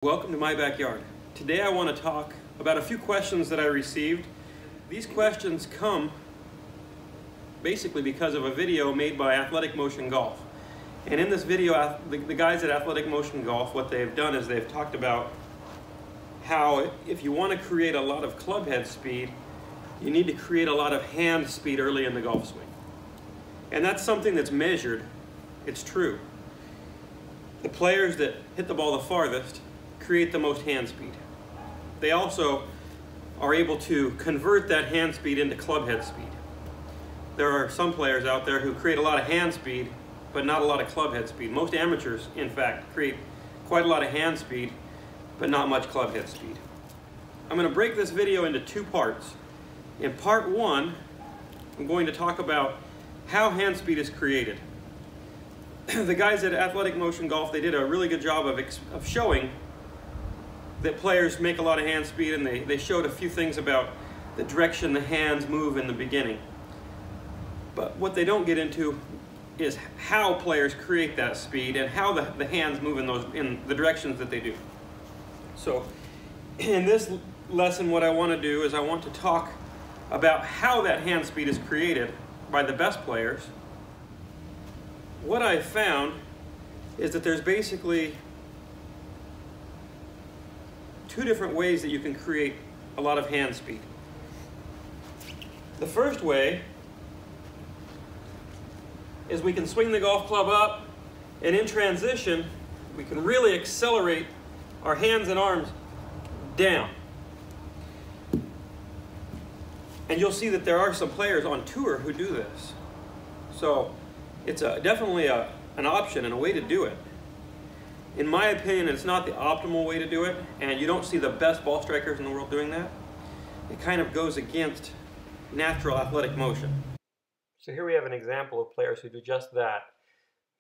Welcome to my backyard. Today I want to talk about a few questions that I received. These questions come basically because of a video made by Athletic Motion Golf. And in this video, the guys at Athletic Motion Golf, what they've done is they've talked about how if you want to create a lot of club head speed, you need to create a lot of hand speed early in the golf swing. And that's something that's measured. It's true. The players that hit the ball the farthest create the most hand speed. They also are able to convert that hand speed into club head speed. There are some players out there who create a lot of hand speed, but not a lot of club head speed. Most amateurs, in fact, create quite a lot of hand speed, but not much club head speed. I'm going to break this video into two parts. In part one, I'm going to talk about how hand speed is created. The guys at Athletic Motion Golf, they did a really good job of showing that players make a lot of hand speed, and they showed a few things about the direction the hands move in the beginning. But what they don't get into is how players create that speed and how the hands move in the directions that they do. So in this lesson, what I want to do is I want to talk about how that hand speed is created by the best players. What I've found is that there's basically two different ways that you can create a lot of hand speed. The first way is we can swing the golf club up, and in transition, we can really accelerate our hands and arms down. And you'll see that there are some players on tour who do this. So it's definitely an option and a way to do it. In my opinion, it's not the optimal way to do it, and you don't see the best ball strikers in the world doing that. It kind of goes against natural athletic motion. So here we have an example of players who do just that.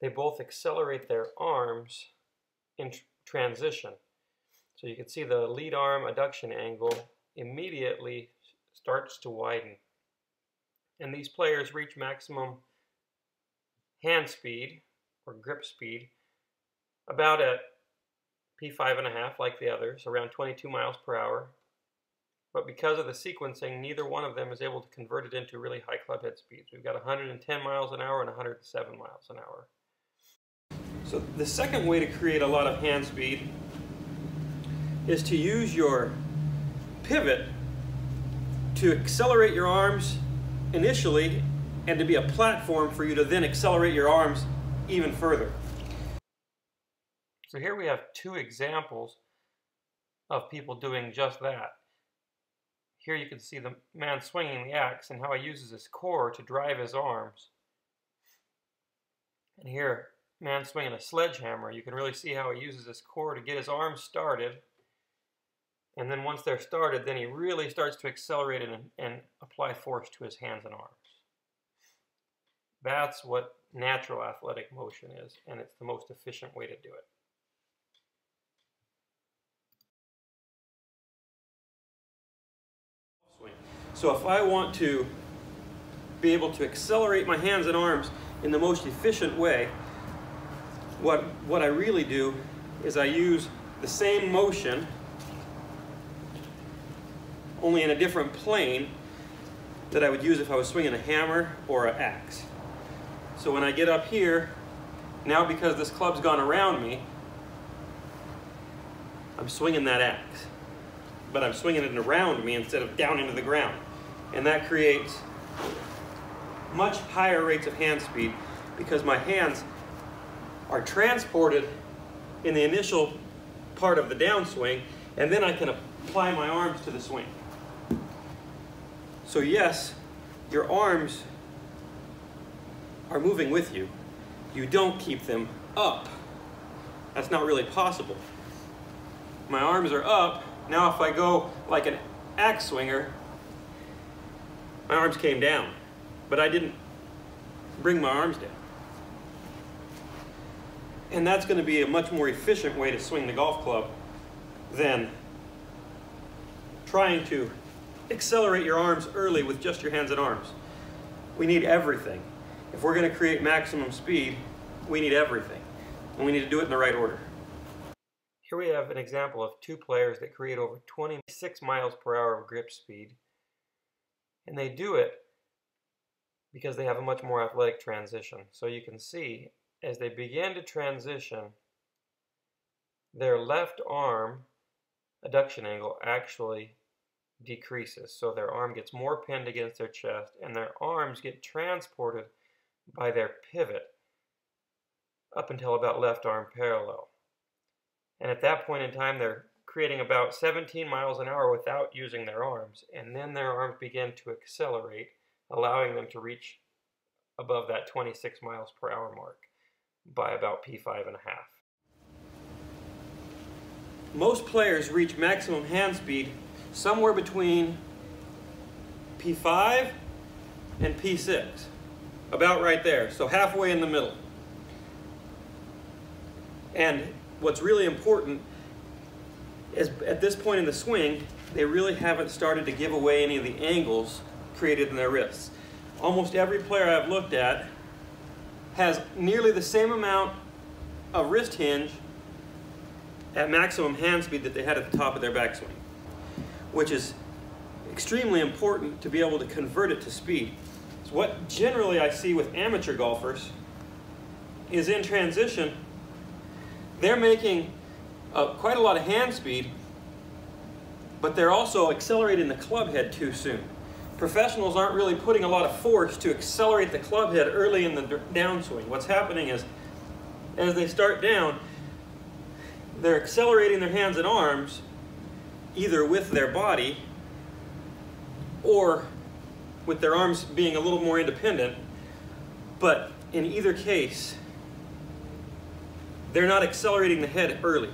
They both accelerate their arms in transition. So you can see the lead arm adduction angle immediately starts to widen. And these players reach maximum hand speed or grip speed about at P5.5 like the others, around 22 miles per hour. But because of the sequencing, neither one of them is able to convert it into really high club head speeds. We've got 110 miles an hour and 107 miles an hour. So the second way to create a lot of hand speed is to use your pivot to accelerate your arms initially and to be a platform for you to then accelerate your arms even further. So here we have two examples of people doing just that. Here you can see the man swinging the axe and how he uses his core to drive his arms. And here, man swinging a sledgehammer, you can really see how he uses his core to get his arms started. And then once they're started, then he really starts to accelerate it and apply force to his hands and arms. That's what natural athletic motion is, and it's the most efficient way to do it. So if I want to be able to accelerate my hands and arms in the most efficient way, what I really do is I use the same motion, only in a different plane that I would use if I was swinging a hammer or an axe. So when I get up here, now because this club's gone around me, I'm swinging that axe. But I'm swinging it around me instead of down into the ground. And that creates much higher rates of hand speed because my hands are transported in the initial part of the downswing, and then I can apply my arms to the swing. So yes, your arms are moving with you. You don't keep them up. That's not really possible. My arms are up. Now if I go like an axe swinger, my arms came down, but I didn't bring my arms down. And that's going to be a much more efficient way to swing the golf club than trying to accelerate your arms early with just your hands and arms. We need everything. If we're going to create maximum speed, we need everything. And we need to do it in the right order. Here we have an example of two players that create over 26 miles per hour of grip speed. And they do it because they have a much more athletic transition. So you can see, as they begin to transition, their left arm adduction angle actually decreases. So their arm gets more pinned against their chest, and their arms get transported by their pivot up until about left arm parallel. And at that point in time, they're creating about 17 miles an hour without using their arms, and then their arms begin to accelerate, allowing them to reach above that 26 miles per hour mark by about P5.5. Most players reach maximum hand speed somewhere between P5 and P6, about right there, so halfway in the middle. And what's really important is at this point in the swing, they really haven't started to give away any of the angles created in their wrists. Almost every player I've looked at has nearly the same amount of wrist hinge at maximum hand speed that they had at the top of their backswing, which is extremely important to be able to convert it to speed. So what generally I see with amateur golfers is in transition, they're making quite a lot of hand speed, but they're also accelerating the club head too soon. Professionals aren't really putting a lot of force to accelerate the club head early in the downswing. What's happening is, as they start down, they're accelerating their hands and arms either with their body or with their arms being a little more independent, but in either case, they're not accelerating the head early.